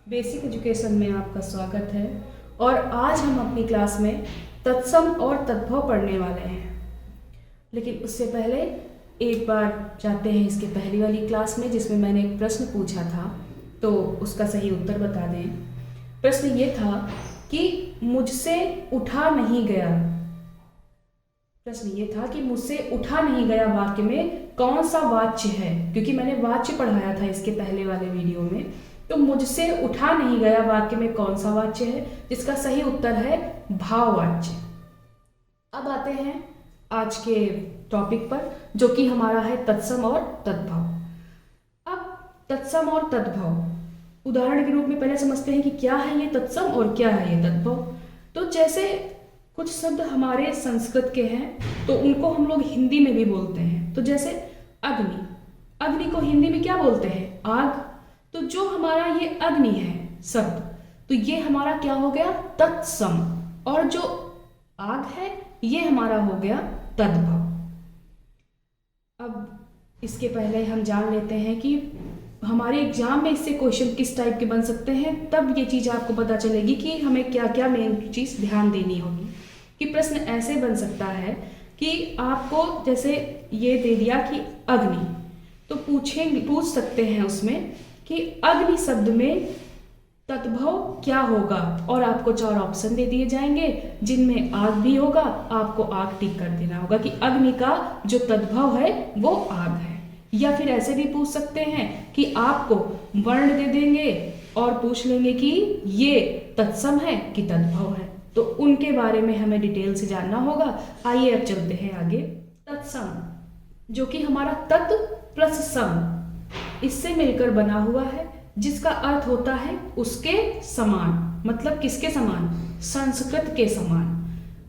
Basic education में आपका स्वागत है। और आज हम अपनी क्लास में तत्सम और तद्भव पढ़ने वाले हैं। लेकिन उससे पहले एक बार जाते हैं इसके पहली वाली क्लास में, जिसमें मैंने एक प्रश्न पूछा था, तो उसका सही उत्तर बता दें। प्रश्न ये था कि मुझसे उठा नहीं गया। प्रश्न ये था कि मुझसे उठा नहीं गया वाक्य में कौन सा वाच्य है, क्योंकि मैंने वाच्य पढ़ाया था इसके पहले वाले वीडियो में। तो मुझसे उठा नहीं गया वाक्य में कौन सा वाच्य है, जिसका सही उत्तर है भाववाच्य। अब आते हैं आज के टॉपिक पर, जो कि हमारा है तत्सम और तद्भव। अब तत्सम और तद्भव उदाहरण के रूप में पहले समझते हैं कि क्या है ये तत्सम और क्या है ये तद्भव। तो जैसे कुछ शब्द हमारे संस्कृत के हैं तो उनको हम लोग हिंदी में भी बोलते हैं। तो जैसे अग्नि, अग्नि को हिंदी में क्या बोलते हैं? आग। तो जो हमारा ये अग्नि है शब्द, तो ये हमारा क्या हो गया? तत्सम। और जो आग है ये हमारा हो गया तद्भव। अब इसके पहले हम जान लेते हैं कि हमारे एग्जाम में इससे क्वेश्चन किस टाइप के बन सकते हैं, तब ये चीज़ आपको पता चलेगी कि हमें क्या क्या मेन चीज़ ध्यान देनी होगी। कि प्रश्न ऐसे बन सकता है कि आपको जैसे ये दे दिया कि अग्नि, तो पूछ सकते हैं उसमें कि अग्नि शब्द में तद्भव क्या होगा, और आपको 4 ऑप्शन दे दिए जाएंगे जिनमें आग भी होगा। आपको आग टिक कर देना होगा कि अग्नि का जो तद्भव है वो आग है। या फिर ऐसे भी पूछ सकते हैं कि आपको वर्ण दे देंगे और पूछ लेंगे कि ये तत्सम है कि तद्भव है। तो उनके बारे में हमें डिटेल से जानना होगा। आइए अब चलते हैं आगे। तत्सम, जो कि हमारा तत् प्लस सम इससे मिलकर बना हुआ है, जिसका अर्थ होता है उसके समान। मतलब किसके समान? संस्कृत के समान।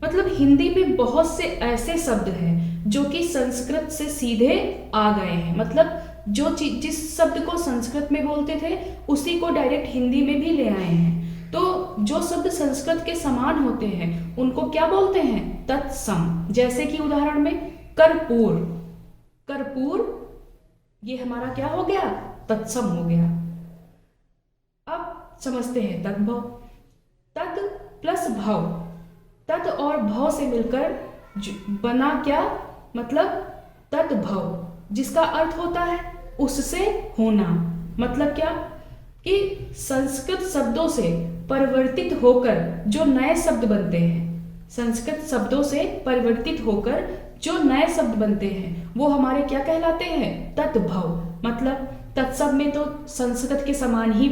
मतलब हिंदी में बहुत से ऐसे शब्द हैं जो कि संस्कृत से सीधे आ गए हैं। मतलब जो चीज जिस शब्द को संस्कृत में बोलते थे उसी को डायरेक्ट हिंदी में भी ले आए हैं। तो जो शब्द संस्कृत के समान होते हैं उनको क्या बोलते हैं? तत्सम। जैसे कि उदाहरण में कर्पूर, कर्पूर ये हमारा क्या हो गया? तत्सम हो गया। अब समझते हैं तद्भव। तत् प्लस भव, तत् और भव से मिलकर बना क्या? मतलब तद्भव, जिसका अर्थ होता है उससे होना। मतलब क्या कि संस्कृत शब्दों से परिवर्तित होकर जो नए शब्द बनते हैं, संस्कृत शब्दों से परिवर्तित होकर जो नए शब्द बनते हैं वो हमारे क्या कहलाते हैं? तद्भव। मतलब तत्सम में तो संस्कृत के समान ही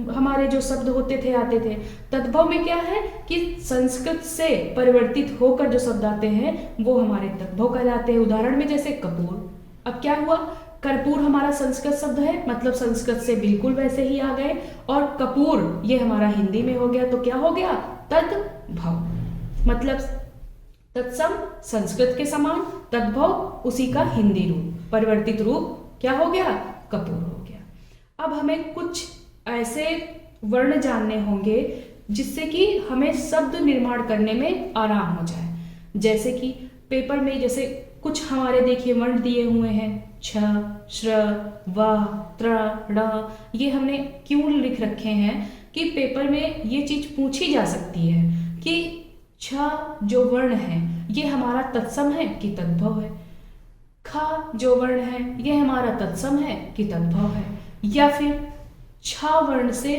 हमारे जो शब्द होते थे आते थे। तद्भव में क्या है कि संस्कृत से परिवर्तित होकर जो शब्द आते हैं वो हमारे तद्भव कहलाते हैं। उदाहरण में जैसे कपूर। अब क्या हुआ? कर्पूर हमारा संस्कृत शब्द है, मतलब संस्कृत से बिल्कुल वैसे ही आ गए। और कपूर ये हमारा हिंदी में हो गया, तो क्या हो गया? तद्भव। मतलब तत्सम संस्कृत के समान, तद्भव उसी का हिंदी रूप, परिवर्तित रूप क्या हो गया? कपूर हो गया। अब हमें कुछ ऐसे वर्ण जानने होंगे जिससे कि हमें शब्द निर्माण करने में आराम हो जाए। जैसे कि पेपर में जैसे कुछ हमारे देखिए वर्ण दिए हुए हैं, छ, श्र, व, त्र, ण। ये हमने क्यों लिख रखे हैं कि पेपर में ये चीज पूछी जा सकती है कि छ जो वर्ण है ये हमारा तत्सम है कि तद्भव है। ख जो वर्ण है ये हमारा तत्सम है कि तद्भव है। या फिर छ वर्ण से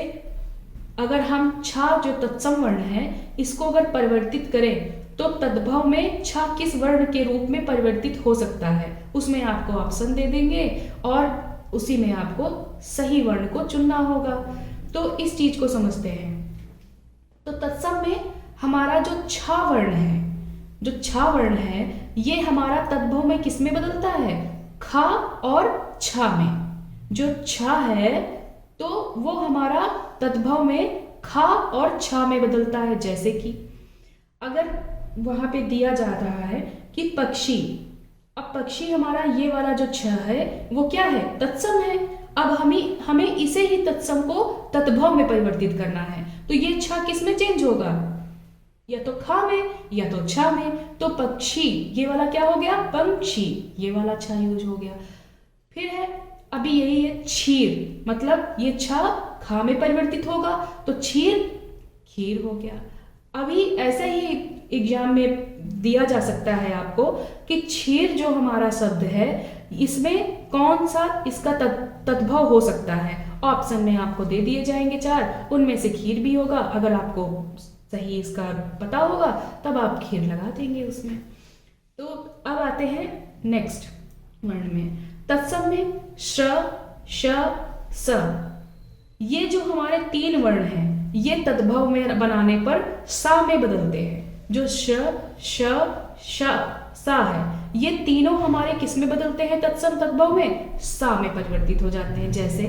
अगर हम छ जो तत्सम वर्ण है इसको अगर परिवर्तित करें तो तद्भव में छ किस वर्ण के रूप में परिवर्तित हो सकता है, उसमें आपको ऑप्शन दे देंगे और उसी में आपको सही वर्ण को चुनना होगा। तो इस चीज को समझते हैं। तो तत्सम में हमारा जो छ वर्ण है, जो छ वर्ण है ये हमारा तद्भव में किस में बदलता है? ख और छ में। जो छ है तो वो हमारा तद्भव में ख और छ में बदलता है। जैसे कि अगर वहां पे दिया जा रहा है कि पक्षी, अब पक्षी हमारा ये वाला जो छ है वो क्या है? तत्सम है। अब हमें इसे ही तत्सम को तद्भव में परिवर्तित करना है। तो ये छ किस में चेंज होगा? या तो ख में या तो छ में। तो पक्षी ये वाला क्या हो गया? पंक्षी, ये वाला छ यूज हो गया। फिर है अभी यही है क्षीर, मतलब ये छ खा में परिवर्तित होगा तो क्षीर खीर हो गया। अभी ऐसे ही एग्जाम में दिया जा सकता है आपको कि क्षीर जो हमारा शब्द है इसमें कौन सा इसका तद्भव हो सकता है। ऑप्शन में आपको दे दिए जाएंगे 4, उनमें से खीर भी होगा। अगर आपको सही इसका पता होगा तब आप खीर लगा देंगे उसमें। तो अब आते हैं नेक्स्ट वर्ण में। तत्सम में श, श, स, ये जो हमारे 3 वर्ण हैं ये तद्भव में बनाने पर सा में बदलते हैं। जो श, श, श, सा है ये तीनों हमारे किस में बदलते हैं? तत्सम तद्भव में सा में परिवर्तित हो जाते हैं। जैसे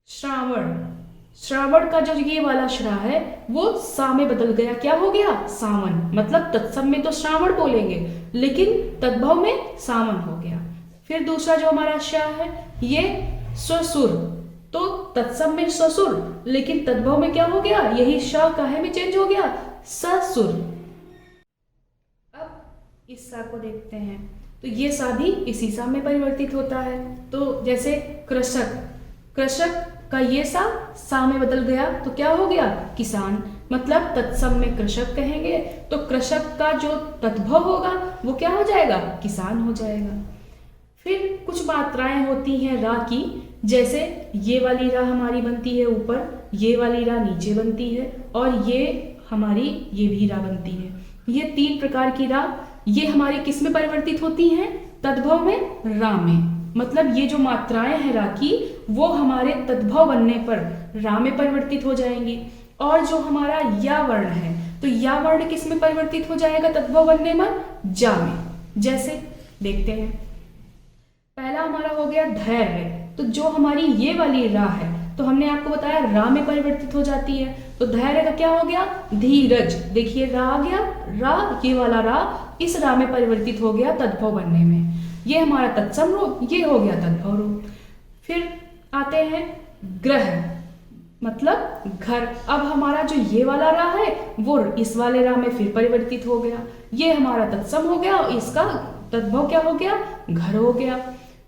श्रावण, श्रावण का जो ये वाला श्रा है वो सा में बदल गया, क्या हो गया? सावन। मतलब तत्सम में तो श्रावण बोलेंगे लेकिन तद्भव में सावन हो गया। फिर दूसरा जो हमारा श है ये ससुर, तो तत्सम में ससुर लेकिन तद्भव में क्या हो गया? यही श काहे में चेंज हो गया? ससुर। अब इस सा को देखते हैं तो ये सा भी इसी सा में परिवर्तित होता है। तो जैसे कृषक, कृषक का ये सा में बदल गया तो क्या हो गया? किसान। मतलब तत्सम में कृषक कहेंगे तो कृषक का जो तद्भव होगा वो क्या हो जाएगा? किसान हो जाएगा। फिर कुछ मात्राएं होती हैं रा की, जैसे ये वाली रा हमारी बनती है ऊपर, ये वाली रा नीचे बनती है और ये हमारी ये भी रा बनती है। ये 3 प्रकार की रा ये हमारी किस में परिवर्तित होती हैं? तद्भव में रा में। मतलब ये जो मात्राएं हैं रा की वो हमारे तद्भव बनने पर रा में परिवर्तित हो जाएंगी। और जो हमारा या वर्ण है तो या वर्ण किस में परिवर्तित हो जाएगा तद्भव बनने पर? जा में। जैसे देखते हैं, पहला हमारा हो गया धैर्य, तो जो हमारी ये वाली रा है तो हमने आपको बताया रा में परिवर्तित हो जाती है। तो धैर्य का क्या हो गया? धीरज। देखिए रा आ गया, रा ये वाला रा इस रा में परिवर्तित हो गया तद्भव बनने में। ये हमारा तत्सम रूप, ये हो गया तद्भव रूप। फिर आते हैं ग्रह, मतलब घर। अब हमारा जो ये वाला रा है वो इस वाले रा में फिर परिवर्तित हो गया, ये हमारा तत्सम हो गया और इसका तद्भव क्या हो गया? घर हो गया।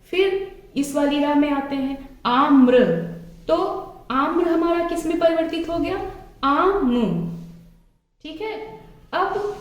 फिर इस वाली रा में आते हैं आम्र, तो आम्र हमारा किस में परिवर्तित हो गया? आम। ठीक है। अब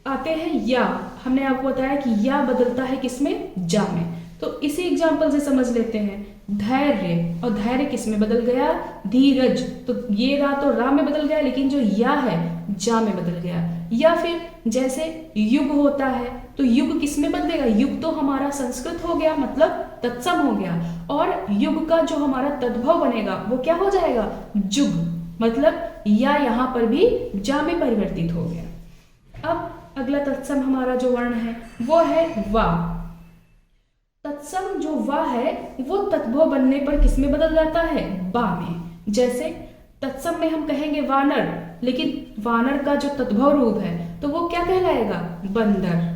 आते हैं या, हमने आपको बताया कि या बदलता है किसमें? जा में। तो इसी एग्जाम्पल से समझ लेते हैं। धैर्य, और धैर्य किस में बदल गया? धीरज। तो ये रा तो रा में बदल गया लेकिन जो या है जा में बदल गया। या फिर जैसे युग होता है तो युग किस में बदलेगा? युग तो हमारा संस्कृत हो गया, मतलब तत्सम हो गया, और युग का जो हमारा तद्भव बनेगा वो क्या हो जाएगा? जुग। मतलब या यहाँ पर भी जा में परिवर्तित हो गया। अब अगला तत्सम हमारा जो वर्ण है वो है वा। तत्सम जो वा है वो तद्भव बनने पर किस में बदल जाता है? बा में। जैसे तत्सम में हम कहेंगे वानर, लेकिन वानर का जो तद्भव रूप है तो वो क्या कहलाएगा? बंदर।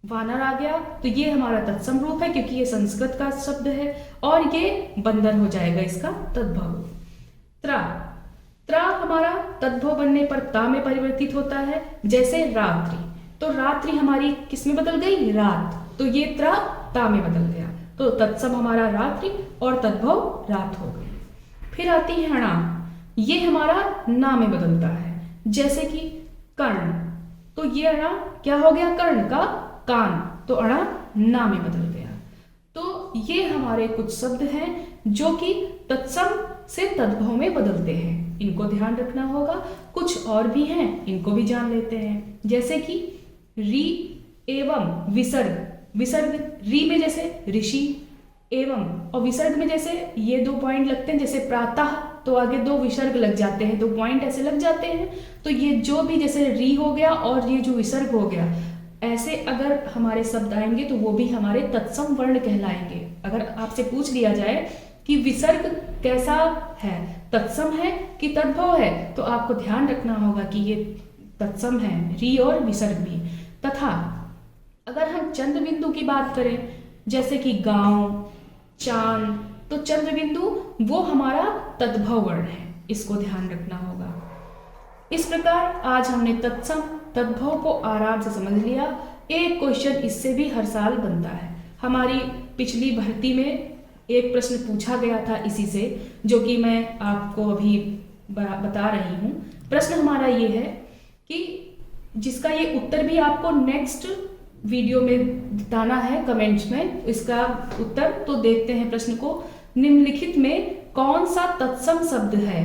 वानर आ गया तो ये हमारा तत्सम रूप है क्योंकि ये संस्कृत का शब्द है, और ये बंदर हो जाएगा इसका तद्भव। त्रा, त्रा हमारा तद्भव बनने पर ता में परिवर्तित होता है। जैसे रात्रि, तो रात्रि हमारी किस में बदल गई? रात। तो ये त्रा ता में बदल गया, तो तत्सम हमारा रात्रि और तद्भव रात हो गई। फिर आती है अणा, ये हमारा ना में बदलता है। जैसे कि कर्ण, तो ये अणा क्या हो गया? कर्ण का कान, तो अणा ना में बदल गया। तो ये हमारे कुछ शब्द हैं जो कि तत्सम से तद्भव में बदलते हैं, इनको ध्यान रखना होगा। कुछ और भी हैं, इनको भी जान लेते हैं। जैसे कि री एवं विसर्ग, विसर्ग री में जैसे ऋषि, एवं और विसर्ग में जैसे ये 2 पॉइंट लगते हैं, जैसे प्रातः तो आगे 2 विसर्ग लग जाते हैं, 2 पॉइंट ऐसे लग जाते हैं। तो ये जो भी जैसे री हो गया और ये जो विसर्ग हो गया, ऐसे अगर हमारे शब्द आएंगे तो वो भी हमारे तत्सम वर्ण कहलाएंगे। अगर आपसे पूछ लिया जाए कि विसर्ग कैसा है, तत्सम है कि तद्भव है, तो आपको ध्यान रखना होगा कि ये तत्सम है, री और विसर्ग भी। तथा अगर हम चंद्र बिंदु की बात करें, जैसे कि गांव, चांद, तो चंद्र बिंदु वो हमारा तद्भव वर्ण है, इसको ध्यान रखना होगा। इस प्रकार आज हमने तत्सम तद्भव को आराम से समझ लिया। एक क्वेश्चन इससे भी हर साल बनता है। हमारी पिछली भर्ती में एक प्रश्न पूछा गया था इसी से, जो कि मैं आपको अभी बता रही हूँ। प्रश्न हमारा ये है कि जिसका ये उत्तर भी आपको नेक्स्ट वीडियो में बताना है कमेंट्स में इसका उत्तर। तो देखते हैं प्रश्न को। निम्नलिखित में कौन सा तत्सम शब्द है?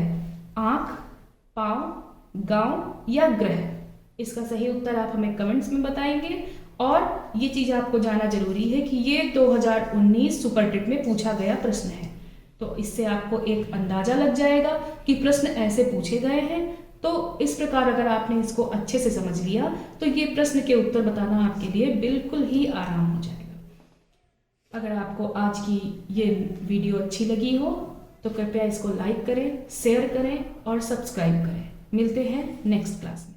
आंख, पांव, गांव या ग्रह? इसका सही उत्तर आप हमें कमेंट्स में बताएंगे। और ये चीज आपको जानना जरूरी है कि ये 2019 सुपर टिट में पूछा गया प्रश्न है, तो इससे आपको एक अंदाजा लग जाएगा कि प्रश्न ऐसे पूछे गए हैं। तो इस प्रकार अगर आपने इसको अच्छे से समझ लिया तो ये प्रश्न के उत्तर बताना आपके लिए बिल्कुल ही आराम हो जाएगा। अगर आपको आज की ये वीडियो अच्छी लगी हो तो कृपया इसको लाइक करें, शेयर करें और सब्सक्राइब करें। मिलते हैं नेक्स्ट क्लास में।